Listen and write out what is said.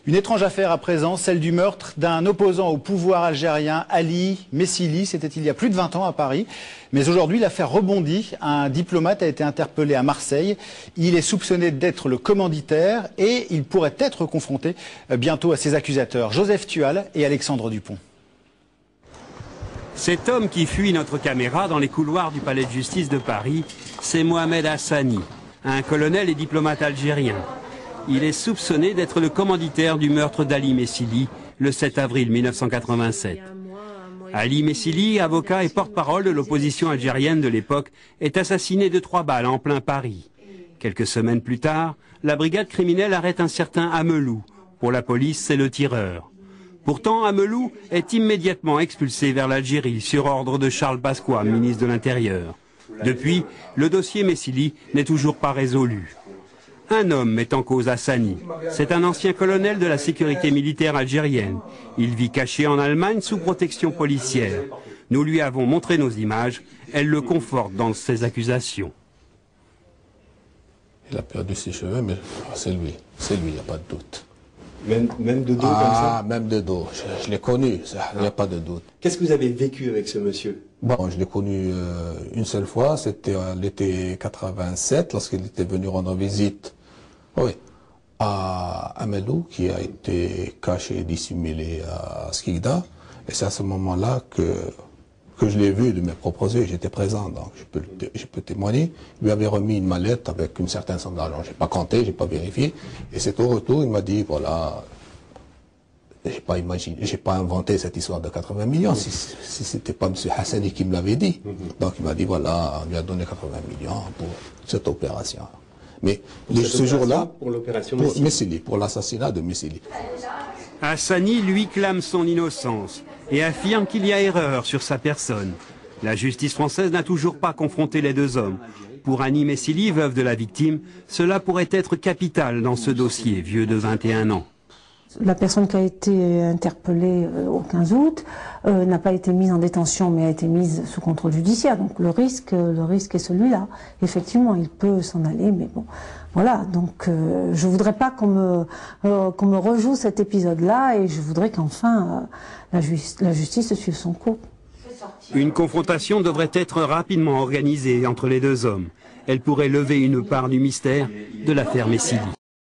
Une étrange affaire à présent, celle du meurtre d'un opposant au pouvoir algérien, Ali Messili. C'était il y a plus de 20 ans à Paris. Mais aujourd'hui, l'affaire rebondit. Un diplomate a été interpellé à Marseille. Il est soupçonné d'être le commanditaire et il pourrait être confronté bientôt à ses accusateurs, Joseph Tual et Alexandre Dupont. Cet homme qui fuit notre caméra dans les couloirs du palais de justice de Paris, c'est Mohamed Hassani, un colonel et diplomate algérien. Il est soupçonné d'être le commanditaire du meurtre d'Ali Messili le 7 avril 1987. Ali Messili, avocat et porte-parole de l'opposition algérienne de l'époque, est assassiné de 3 balles en plein Paris. Quelques semaines plus tard, la brigade criminelle arrête un certain Amelou. Pour la police, c'est le tireur. Pourtant, Amelou est immédiatement expulsé vers l'Algérie sur ordre de Charles Pasqua, ministre de l'Intérieur. Depuis, le dossier Messili n'est toujours pas résolu. Un homme met en cause Hassani. C'est un ancien colonel de la sécurité militaire algérienne. Il vit caché en Allemagne sous protection policière. Nous lui avons montré nos images. Elles le confortent dans ses accusations. Il a perdu ses cheveux, mais c'est lui, il n'y a pas de doute. Même de dos comme ça? Même de dos. Je l'ai connu, il n'y a pas de doute. Qu'est-ce que vous avez vécu avec ce monsieur? Bon, je l'ai connu une seule fois, c'était à l'été 87, lorsqu'il était venu rendre visite à Amelou, qui a été caché et dissimulé à Skikda. Et c'est à ce moment-là que je l'ai vu de mes propres yeux, j'étais présent, donc je peux témoigner. Il lui avait remis une mallette avec une certaine somme d'argent. J'ai pas compté, j'ai pas vérifié. Et c'est au retour, il m'a dit, voilà, j'ai pas inventé cette histoire de 80 millions, si c'était pas M. Hassani qui me l'avait dit. Donc il m'a dit, voilà, on lui a donné 80 millions pour cette opération. Mais ce jour-là, pour l'opération Messili, pour l'assassinat de Messili. Hassani, lui, clame son innocence et affirme qu'il y a erreur sur sa personne. La justice française n'a toujours pas confronté les deux hommes. Pour Annie Messili, veuve de la victime, cela pourrait être capital dans ce dossier, vieux de 21 ans. La personne qui a été interpellée au 15 août n'a pas été mise en détention, mais a été mise sous contrôle judiciaire. Donc le risque est celui-là. Effectivement, il peut s'en aller, mais bon, voilà. Donc je voudrais pas qu'on me rejoue cet épisode-là, et je voudrais qu'enfin la justice suive son cours. Une confrontation devrait être rapidement organisée entre les deux hommes. Elle pourrait lever une part du mystère de l'affaire Messili.